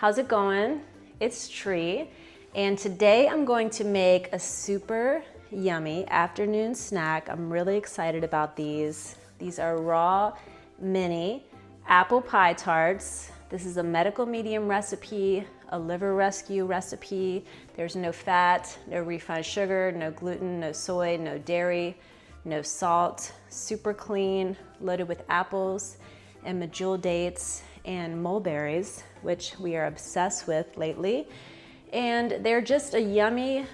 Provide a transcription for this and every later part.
How's it going? It's Tree, and today I'm going to make a super yummy afternoon snack. I'm really excited about these. These are raw mini apple pie tarts. This is a medical medium recipe, a liver rescue recipe. There's no fat, no refined sugar, no gluten, no soy, no dairy, no salt, super clean, loaded with apples and medjool dates and mulberries, which we are obsessed with lately. And they're just a yummy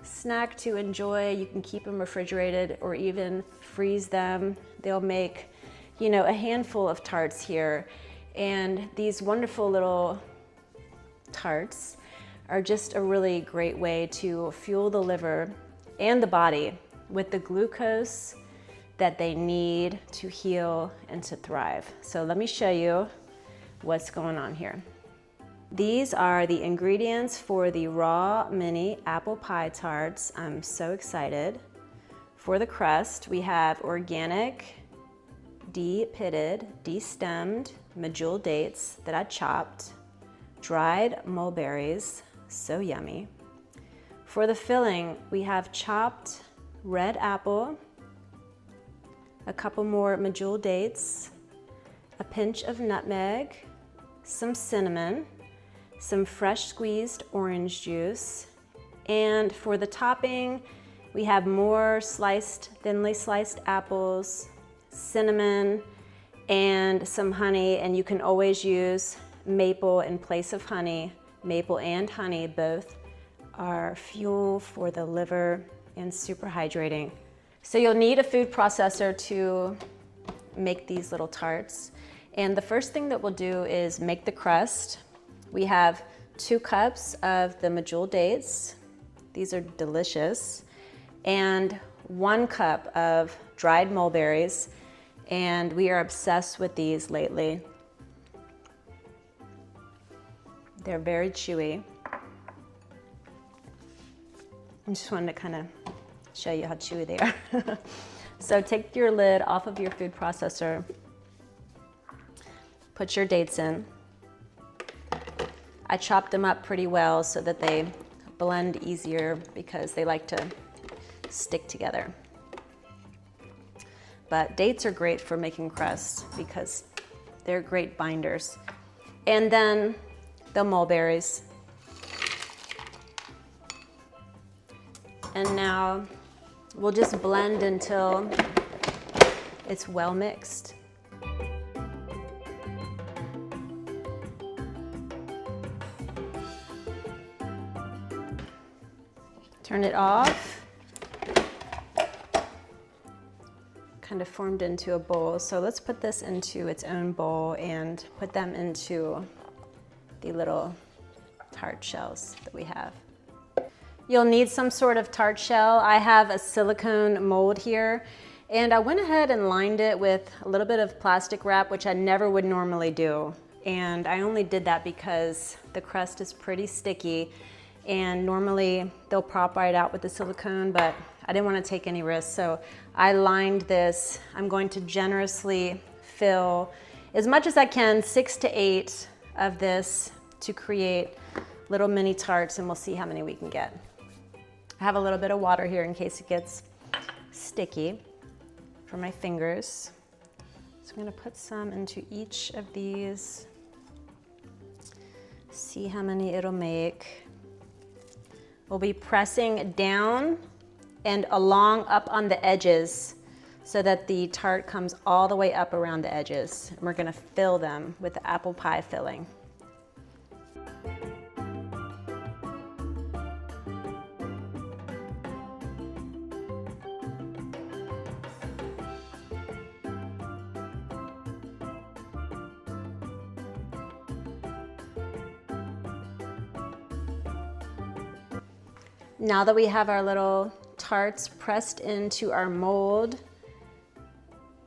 snack to enjoy. You can keep them refrigerated or even freeze them. They'll make, a handful of tarts here. And these wonderful little tarts are just a really great way to fuel the liver and the body with the glucose that they need to heal and to thrive. So let me show you what's going on here. These are the ingredients for the raw mini apple pie tarts. I'm so excited. For the crust, we have organic, de-pitted, de-stemmed medjool dates that I chopped, dried mulberries, so yummy. For the filling, we have chopped red apple, a couple more medjool dates, a pinch of nutmeg, some cinnamon, some fresh squeezed orange juice, and for the topping, we have more thinly sliced apples, cinnamon, and some honey, and you can always use maple in place of honey. Maple and honey both are fuel for the liver and super hydrating. So you'll need a food processor to make these little tarts. And the first thing that we'll do is make the crust. We have 2 cups of the medjool dates. These are delicious. And 1 cup of dried mulberries. And we are obsessed with these lately. They're very chewy. I just wanted to kind of show you how chewy they are. So take your lid off of your food processor. Put your dates in. I chopped them up pretty well so that they blend easier because they like to stick together. But dates are great for making crust because they're great binders. And then the mulberries. And now we'll just blend until it's well mixed. Turn it off. Kind of formed into a bowl. So let's put this into its own bowl and put them into the little tart shells that we have. You'll need some sort of tart shell. I have a silicone mold here, and I went ahead and lined it with a little bit of plastic wrap, which I never would normally do. And I only did that because the crust is pretty sticky, and normally they'll pop right out with the silicone, but I didn't want to take any risks. So I lined this. I'm going to generously fill as much as I can, 6 to 8 of this to create little mini tarts, and we'll see how many we can get. I have a little bit of water here in case it gets sticky for my fingers. So I'm going to put some into each of these. See how many it'll make. We'll be pressing down and along up on the edges so that the tart comes all the way up around the edges. And we're going to fill them with the apple pie filling. Now that we have our little tarts pressed into our mold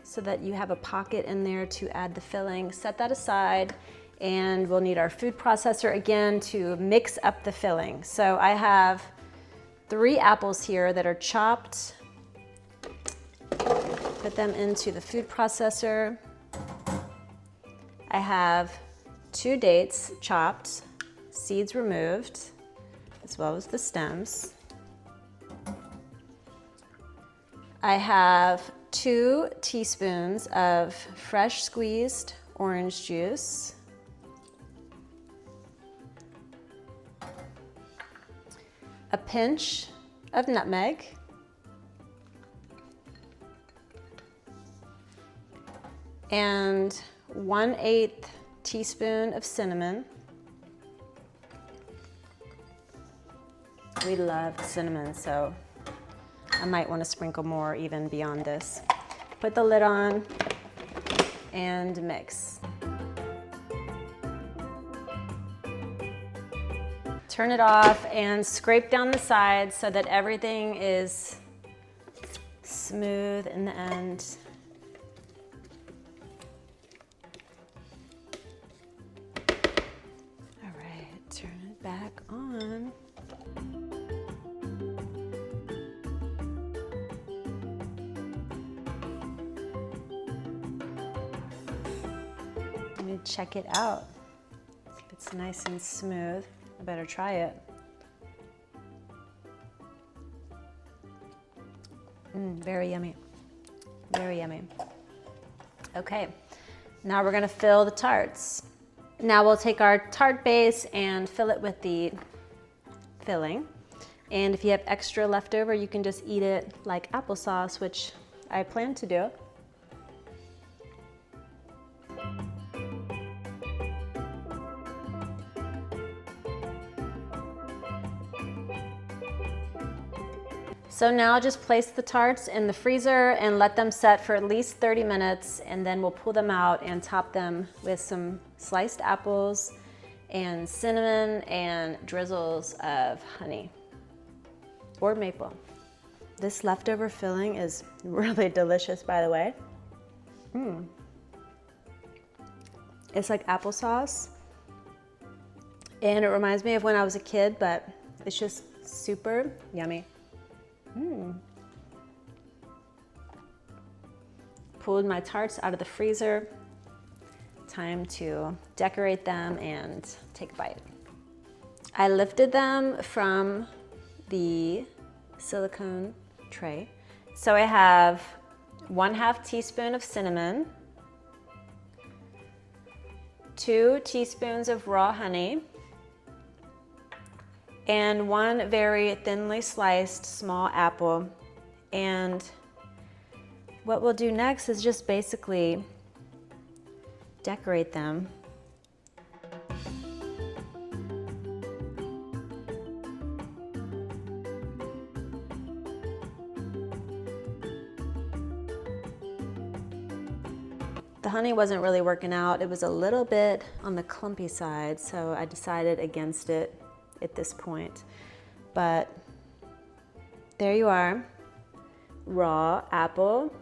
so that you have a pocket in there to add the filling, set that aside, and we'll need our food processor again to mix up the filling. So I have 3 apples here that are chopped. Put them into the food processor. I have 2 dates chopped, seeds removed, as well as the stems. I have 2 teaspoons of fresh squeezed orange juice, a pinch of nutmeg, and 1/8 teaspoon of cinnamon. We love cinnamon, so I might want to sprinkle more even beyond this. Put the lid on and mix. Turn it off and scrape down the sides so that everything is smooth in the end. All right, turn it back on. Let me check it out. If it's nice and smooth, I better try it. Very yummy, very yummy. Okay, now we're gonna fill the tarts. Now we'll take our tart base and fill it with the filling. And if you have extra left over, you can just eat it like applesauce, which I plan to do. So now just place the tarts in the freezer and let them set for at least 30 minutes, and then we'll pull them out and top them with some sliced apples and cinnamon and drizzles of honey or maple. This leftover filling is really delicious, by the way. It's like applesauce, and it reminds me of when I was a kid, but it's just super yummy. Pulled my tarts out of the freezer. Time to decorate them and take a bite. I lifted them from the silicone tray. So I have 1/2 teaspoon of cinnamon, 2 teaspoons of raw honey, and 1 very thinly sliced small apple. And what we'll do next is just basically decorate them. The honey wasn't really working out. It was a little bit on the clumpy side, so I decided against it at this point. But there you are, raw apple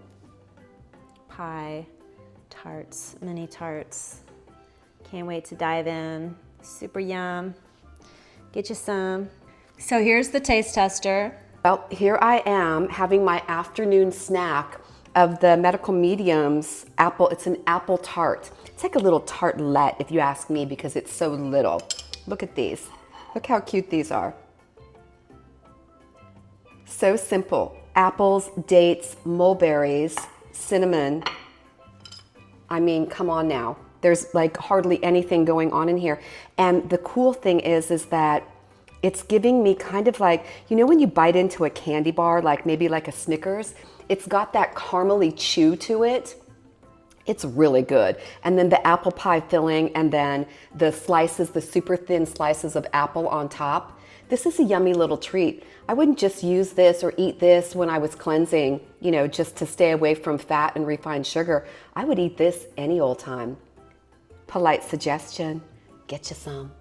pie tarts, mini tarts. Can't wait to dive in. Super yum. Get you some. So here's the taste tester. Well, here I am having my afternoon snack of the Medical Medium's apple. It's an apple tart. It's like a little tartlet, if you ask me, because it's so little. Look at these. Look how cute these are. So simple. Apples, dates, mulberries, cinnamon. I mean, come on now. There's like hardly anything going on in here. And the cool thing is that it's giving me kind of like, you know when you bite into a candy bar, like maybe like a Snickers? It's got that caramely chew to it. It's really good. And then the apple pie filling, and then the slices, the super thin slices of apple on top. This is a yummy little treat. I wouldn't just use this or eat this when I was cleansing, you know, just to stay away from fat and refined sugar. I would eat this any old time. Polite suggestion, get you some.